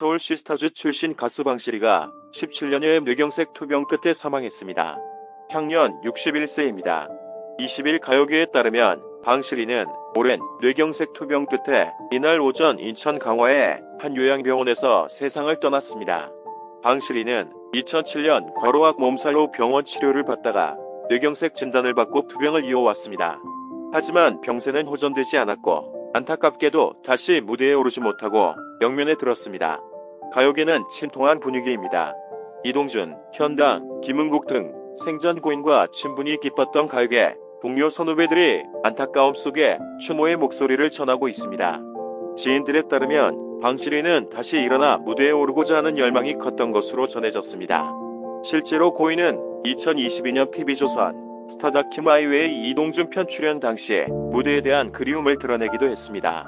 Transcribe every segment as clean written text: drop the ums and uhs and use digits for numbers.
서울 시스타즈 출신 가수 방실이가 17년여의 뇌경색 투병 끝에 사망했습니다. 향년 61세입니다. 20일 가요계에 따르면 방실이는 오랜 뇌경색 투병 끝에 이날 오전 인천 강화의 한 요양병원에서 세상을 떠났습니다. 방실이는 2007년 과로악 몸살로 병원 치료를 받다가 뇌경색 진단을 받고 투병을 이어왔습니다. 하지만 병세는 호전되지 않았고 안타깝게도 다시 무대에 오르지 못하고 영면에 들었습니다. 가요계는 침통한 분위기입니다. 이동준, 현당, 김은국 등 생전 고인과 친분이 깊었던 가요계 동료 선후배들이 안타까움 속에 추모의 목소리를 전하고 있습니다. 지인들에 따르면 방실이는 다시 일어나 무대에 오르고자 하는 열망이 컸던 것으로 전해졌습니다. 실제로 고인은 2022년 TV조선 스타다큐 마이웨이 이동준 편 출연 당시 무대에 대한 그리움을 드러내기도 했습니다.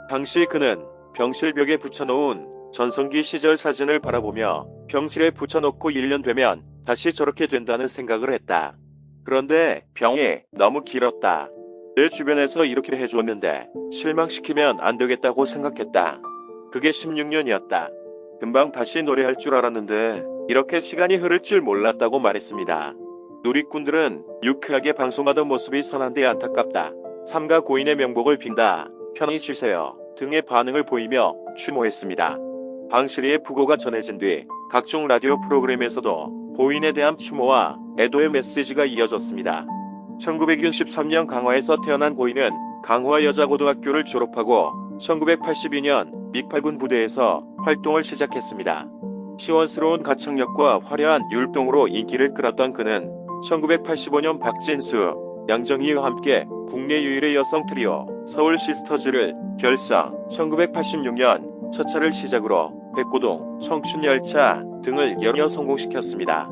당시 그는 병실벽에 붙여놓은 전성기 시절 사진을 바라보며 병실에 붙여놓고 1년 되면 다시 저렇게 된다는 생각을 했다. 그런데 병이 너무 길었다. 내 주변에서 이렇게 해줬는데 실망시키면 안 되겠다고 생각했다. 그게 16년이었다. 금방 다시 노래할 줄 알았는데 이렇게 시간이 흐를 줄 몰랐다고 말했습니다. 누리꾼들은 유쾌하게 방송하던 모습이 선한데 안타깝다. 삼가 고인의 명복을 빈다. 편히 쉬세요. 등의 반응을 보이며 추모했습니다. 방실이의 부고가 전해진 뒤 각종 라디오 프로그램에서도 고인에 대한 추모와 애도의 메시지가 이어졌습니다. 1963년 강화에서 태어난 고인은 강화 여자고등학교를 졸업하고 1982년 믹8군 부대에서 활동을 시작했습니다. 시원스러운 가창력과 화려한 율동으로 인기를 끌었던 그는 1985년 박진수, 양정희와 함께 국내 유일의 여성 트리오 서울 시스터즈를 결성, 1986년 첫 차를 시작으로 백고동, 청춘열차 등을 연이어 성공시켰습니다.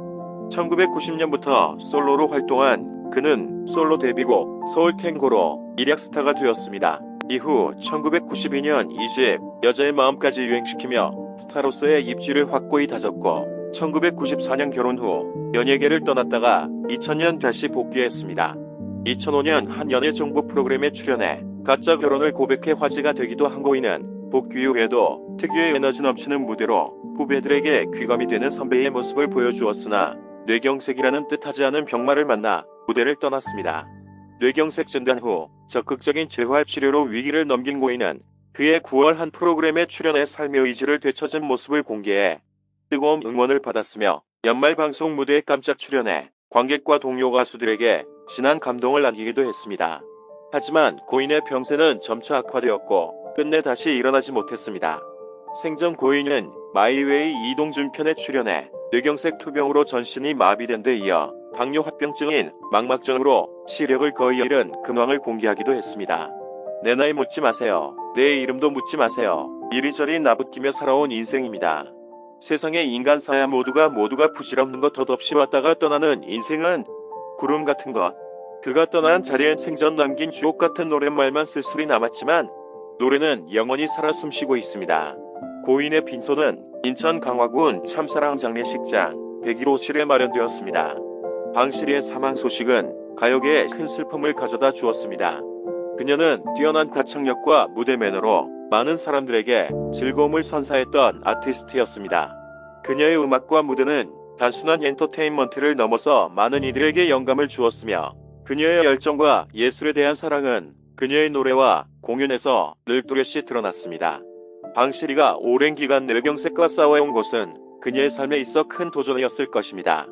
1990년부터 솔로로 활동한 그는 솔로 데뷔곡 서울탱고로 일약 스타가 되었습니다. 이후 1992년 2집 여자의 마음까지 유행시키며 스타로서의 입지를 확고히 다졌고 1994년 결혼 후 연예계를 떠났다가 2000년 다시 복귀했습니다. 2005년 한 연애 정보 프로그램에 출연해 가짜 결혼을 고백해 화제가 되기도 한 고인은 복귀 후에도 특유의 에너지 넘치는 무대로 후배들에게 귀감이 되는 선배의 모습을 보여주었으나 뇌경색이라는 뜻하지 않은 병마를 만나 무대를 떠났습니다. 뇌경색 진단 후 적극적인 재활치료로 위기를 넘긴 고인은 그해 9월 한 프로그램에 출연해 삶의 의지를 되찾은 모습을 공개해 뜨거운 응원을 받았으며 연말 방송 무대에 깜짝 출연해 관객과 동료 가수들에게 진한 감동을 남기기도 했습니다. 하지만 고인의 병세는 점차 악화되었고 끝내 다시 일어나지 못했습니다. 생전 고인은 마이웨이 이동준 편에 출연해 뇌경색 투병으로 전신이 마비된 데 이어 당뇨 합병증인 망막증으로 시력을 거의 잃은 근황을 공개하기도 했습니다. 내 나이 묻지 마세요. 내 이름도 묻지 마세요. 이리저리 나부끼며 살아온 인생입니다. 세상의 인간사야 모두가 부질없는 것 덧없이 왔다가 떠나는 인생은 구름 같은 것. 그가 떠난 자리엔 생전 남긴 주옥 같은 노랫말만 쓸쓸히 남았지만 노래는 영원히 살아 숨쉬고 있습니다. 고인의 빈소는 인천 강화군 참사랑 장례식장 101호실에 마련되었습니다. 방실이의 사망 소식은 가요계에 큰 슬픔을 가져다 주었습니다. 그녀는 뛰어난 가창력과 무대 매너로 많은 사람들에게 즐거움을 선사했던 아티스트였습니다. 그녀의 음악과 무대는 단순한 엔터테인먼트를 넘어서 많은 이들에게 영감을 주었으며 그녀의 열정과 예술에 대한 사랑은 그녀의 노래와 공연에서 늘 뚜렷이 드러났습니다. 방실이가 오랜 기간 뇌경색과 싸워온 것은 그녀의 삶에 있어 큰 도전이었을 것입니다.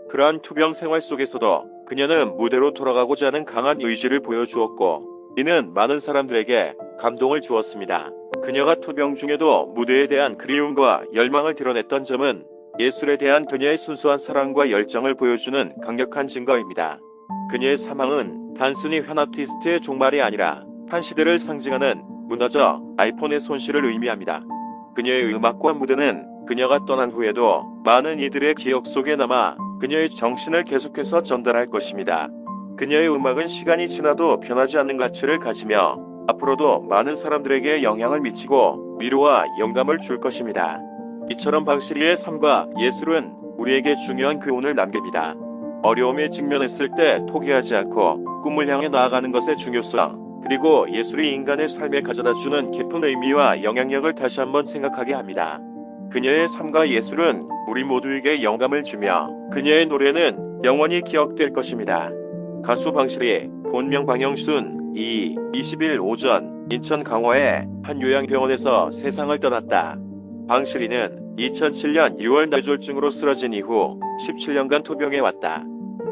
그러한 투병 생활 속에서도 그녀는 무대로 돌아가고자 하는 강한 의지를 보여주었고 이는 많은 사람들에게 감동을 주었습니다. 그녀가 투병 중에도 무대에 대한 그리움과 열망을 드러냈던 점은 예술에 대한 그녀의 순수한 사랑과 열정을 보여주는 강력한 증거입니다. 그녀의 사망은 단순히 현 아티스트의 종말이 아니라 한 시대를 상징하는 문화적 아이콘의 손실을 의미합니다. 그녀의 음악과 무대는 그녀가 떠난 후에도 많은 이들의 기억 속에 남아 그녀의 정신을 계속해서 전달할 것입니다. 그녀의 음악은 시간이 지나도 변하지 않는 가치를 가지며 앞으로도 많은 사람들에게 영향을 미치고 위로와 영감을 줄 것입니다. 이처럼 방실이의 삶과 예술은 우리에게 중요한 교훈을 남깁니다. 어려움에 직면했을 때 포기하지 않고 꿈을 향해 나아가는 것의 중요성, 그리고 예술이 인간의 삶에 가져다주는 깊은 의미와 영향력을 다시 한번 생각하게 합니다. 그녀의 삶과 예술은 우리 모두에게 영감을 주며 그녀의 노래는 영원히 기억될 것입니다. 가수 방실이 본명 방영순 20일 오전 인천 강화의 한 요양병원에서 세상을 떠났다. 방실이는 2007년 6월 뇌졸중으로 쓰러진 이후 17년간 투병해 왔다.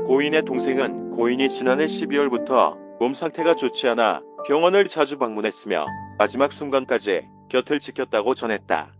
고인의 동생은 고인이 지난해 12월부터 몸 상태가 좋지 않아 병원을 자주 방문했으며 마지막 순간까지 곁을 지켰다고 전했다.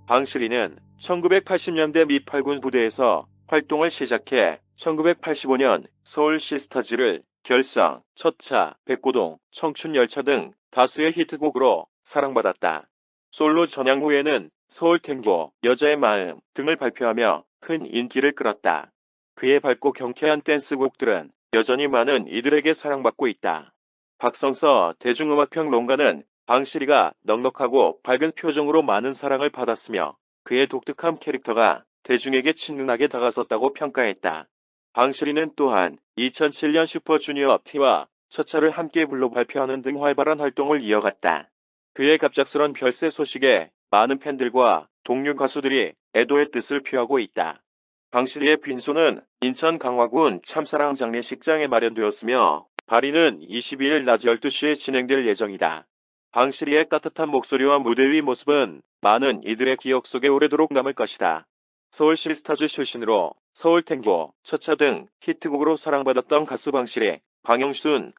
방실이는 1980년대 미 8군 부대에서 활동을 시작해 1985년 서울 시스타즈를 결성, 첫차, 백고동, 청춘열차 등 다수의 히트곡으로 사랑받았다. 솔로 전향 후에는 서울탱고, 여자의 마음 등을 발표하며 큰 인기를 끌었다. 그의 밝고 경쾌한 댄스곡들은 여전히 많은 이들에게 사랑받고 있다. 박성서 대중음악평론가는 방실이가 넉넉하고 밝은 표정으로 많은 사랑을 받았으며 그의 독특한 캐릭터가 대중에게 친근하게 다가섰다고 평가했다. 방실이는 또한 2007년 슈퍼주니어 T와 첫차를 함께 불러 발표하는 등 활발한 활동을 이어갔다. 그의 갑작스런 별세 소식에 많은 팬들과 동료 가수들이 애도의 뜻을 표하고 있다. 방실이의 빈소는 인천 강화군 참사랑 장례식장에 마련되었으며 발인은 22일 낮 12시에 진행될 예정이다. 방실이의 따뜻한 목소리와 무대 위 모습은 많은 이들의 기억 속에 오래도록 남을 것이다. 서울 시스타즈 출신으로 서울탱고, 첫차 등 히트곡으로 사랑받았던 가수 방실이 방영순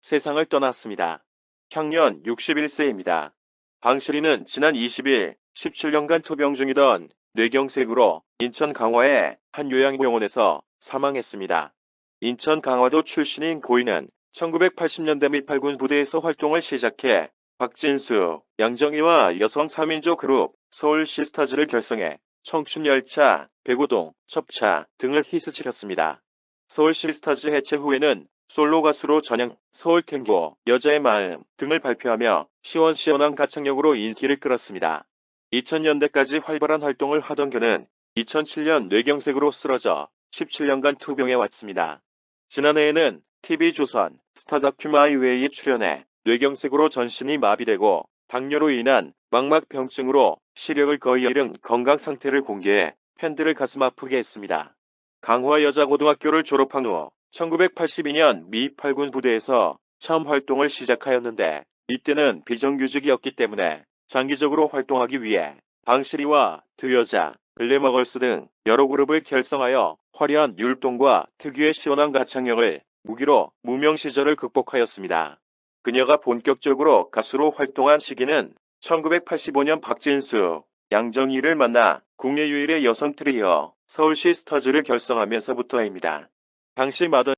세상을 떠났습니다. 향년 61세입니다. 방실이는 지난 20일 17년간 투병 중이던 뇌경색으로 인천 강화의 한 요양병원에서 사망했습니다. 인천 강화도 출신인 고인은 1980년대 미 8군 부대에서 활동을 시작해 박진수, 양정희와 여성 3인조 그룹 서울 시스타즈를 결성해 청춘열차, 백우동, 첩차 등을 히트시켰습니다. 서울 시스타즈 해체 후에는 솔로 가수로 전향, 서울탱고, 여자의 마음 등을 발표하며 시원시원한 가창력으로 인기를 끌었습니다. 2000년대까지 활발한 활동을 하던 그는 2007년 뇌경색으로 쓰러져 17년간 투병해 왔습니다. 지난해에는 TV조선 스타 다큐 마이웨이에 출연해 뇌경색으로 전신이 마비되고 당뇨로 인한 망막병증으로 시력을 거의 잃은 건강 상태를 공개해 팬들을 가슴 아프게 했습니다. 강화여자고등학교를 졸업한 후 1982년 미 8군 부대에서 처음 활동을 시작하였는데 이때는 비정규직이었기 때문에 장기적으로 활동하기 위해 방실이와 드여자, 글래머걸스 등 여러 그룹을 결성하여 화려한 율동과 특유의 시원한 가창력을 무기로 무명 시절을 극복하였습니다. 그녀가 본격적으로 가수로 활동한 시기는 1985년 박진수, 양정희를 만나 국내 유일의 여성 트리오 서울 시스터즈를 결성하면서부터입니다. 당시 마던